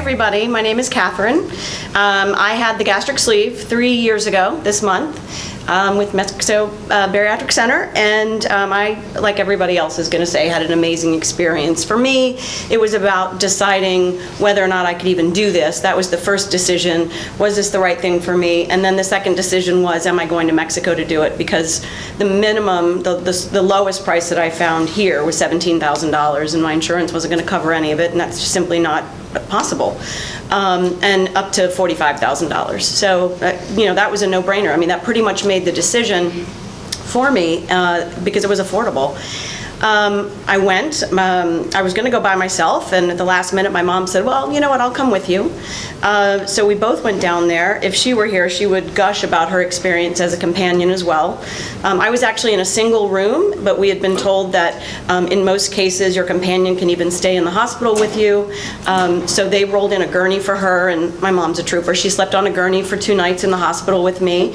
everybody. My name is Catherine. I had the gastric sleeve 3 years ago this month with Mexico Bariatric Center, and I, like everybody else is going to say, had an amazing experience. For me, it was about deciding whether or not I could even do this. That was the first decision. Was this the right thing for me? And then the second decision was, am I going to Mexico to do it? Because the minimum, the lowest price that I found here was $17,000, and my insurance wasn't going to cover any of it, and that's simply not possible. And up to $45,000. So, that was a no-brainer. I mean, that pretty much made the decision for me because it was affordable. I went. I was going to go by myself, and at the last minute, my mom said, well, you know what, I'll come with you. So we both went down there. If she were here, she would gush about her experience as a companion as well. I was actually in a single room, but we had been told that in most cases, your companion can even stay in the hospital with you. So they rolled in a gurney for her, and my mom's a trooper. She slept on a gurney for 2 nights in the hospital with me.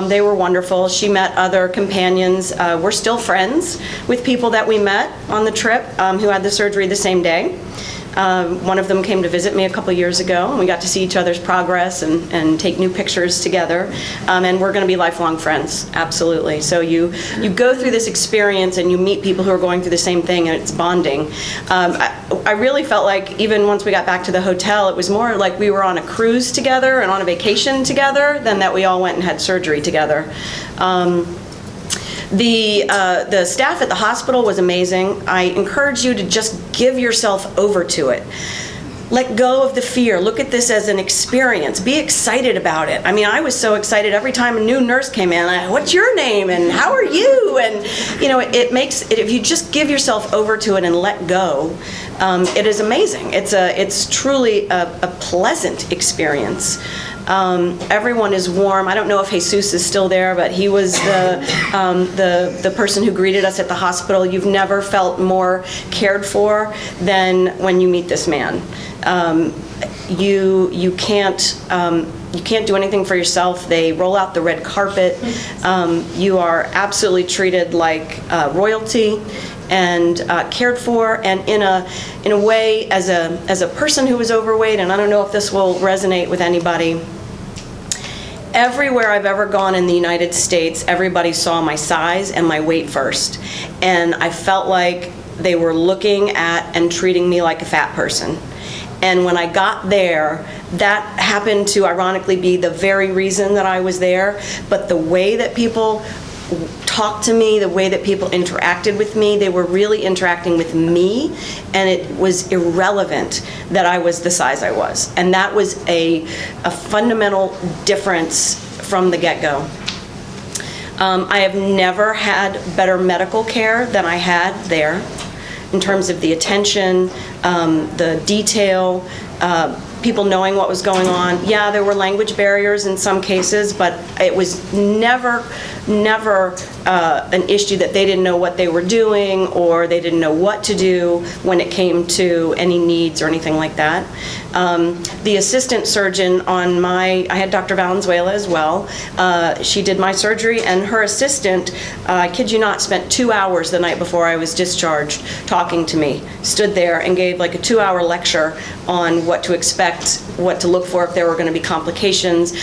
They were wonderful. She met other companions. We're still friends with people that we met on the trip who had the surgery the same day. One of them came to visit me a couple years ago, and we got to see each other's progress and take new pictures together. And we're going to be lifelong friends, absolutely. So you go through this experience and you meet people who are going through the same thing, and it's bonding. I really felt like even once we got back to the hotel, it was more like we were on a cruise together and on a vacation together than that we all went and had surgery together. The staff at the hospital was amazing. I encourage you to just give yourself over to it. Let go of the fear. Look at this as an experience. Be excited about it. I mean, I was so excited every time a new nurse came in. What's your name and how are you? And it makes it, if you just give yourself over to it and let go, it is amazing. It's truly a pleasant experience. Everyone is warm. I don't know if Jesus is still there, but he was the person who greeted us at the hospital. You've never felt more cared for than when you meet this man. You can't do anything for yourself. They roll out the red carpet. You are absolutely treated like royalty and cared for, and in a way, as a person who was overweight, and I don't know if this will resonate with anybody, everywhere I've ever gone in the United States, everybody saw my size and my weight first, and I felt like they were looking at and treating me like a fat person. And when I got there, that happened to ironically be the very reason that I was there, but the way that people talked to me, the way that people interacted with me, they were really interacting with me, and it was irrelevant that I was the size I was. And that was a fundamental difference from the get-go. I have never had better medical care than I had there in terms of the attention, the detail, people knowing what was going on. Yeah, there were language barriers in some cases, but it was never an issue that they didn't know what they were doing or they didn't know what to do when it came to any needs or anything like that. The assistant surgeon I had Dr. Valenzuela as well. She did my surgery, and her assistant, I kid you not, spent 2 hours the night before I was discharged talking to me. Stood there and gave like a 2-hour lecture on what to expect, what to look for if there were going to be complications,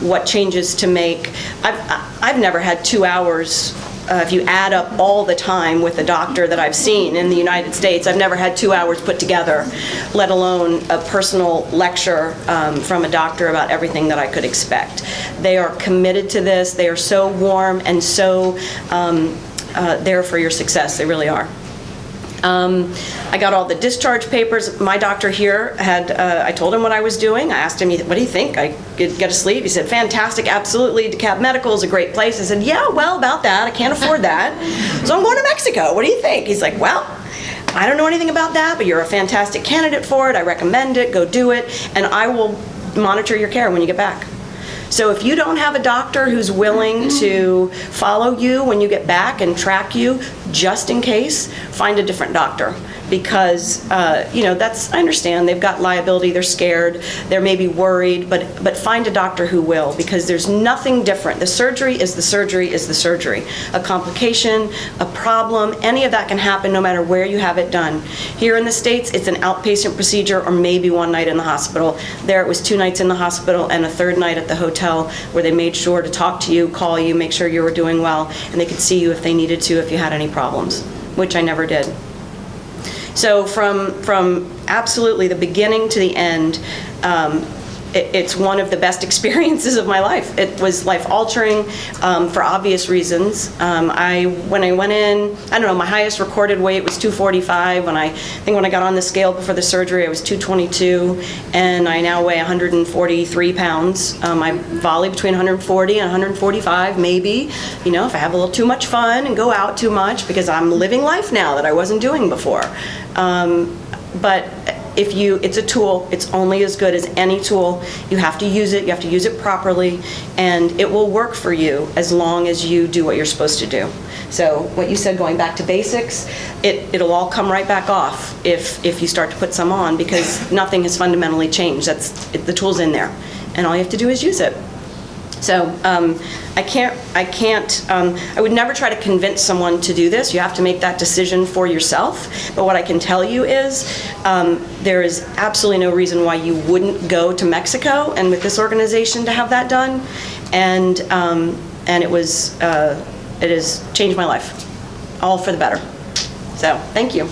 what changes to make. I've never had 2 hours. If you add up all the time with a doctor that I've seen in the United States, I've never had 2 hours put together, let alone a personal lecture from a doctor about everything that I could expect. They are committed to this. They are so warm and so there for your success. They really are. I got all the discharge papers. My doctor here had, I told him what I was doing. I asked him, what do you think? I could get a sleeve? He said, fantastic, absolutely. DeKalb Medical is a great place. I said, yeah, well, about that. I can't afford that. So I'm going to Mexico. What do you think? He's like, well, I don't know anything about that, but you're a fantastic candidate for it. I recommend it. Go do it. And I will monitor your care when you get back. So if you don't have a doctor who's willing to follow you when you get back and track you, just in case, find a different doctor. because, I understand, they've got liability, they're scared, they're maybe worried, but find a doctor who will, because there's nothing different. The surgery is the surgery is the surgery. A complication, a problem, any of that can happen no matter where you have it done. Here in the States, it's an outpatient procedure or maybe one night in the hospital. There it was 2 nights in the hospital and a 3rd night at the hotel, where they made sure to talk to you, call you, make sure you were doing well, and they could see you if they needed to, if you had any problems, which I never did. So from absolutely the beginning to the end, it's one of the best experiences of my life. It was life-altering for obvious reasons. When I went in, I don't know, my highest recorded weight was 245. When I got on the scale before the surgery, I was 222, and I now weigh 143 pounds. I volley between 140 and 145, maybe, if I have a little too much fun and go out too much, because I'm living life now that I wasn't doing before. But it's a tool. It's only as good as any tool. You have to use it. You have to use it properly, and it will work for you as long as you do what you're supposed to do. So what you said, going back to basics, it'll all come right back off if you start to put some on, because nothing has fundamentally changed. The tool's in there, and all you have to do is use it. So I would never try to convince someone to do this. You have to make that decision for yourself. But what I can tell you is there is absolutely no reason why you wouldn't go to Mexico and with this organization to have that done. And it has changed my life, all for the better. So thank you.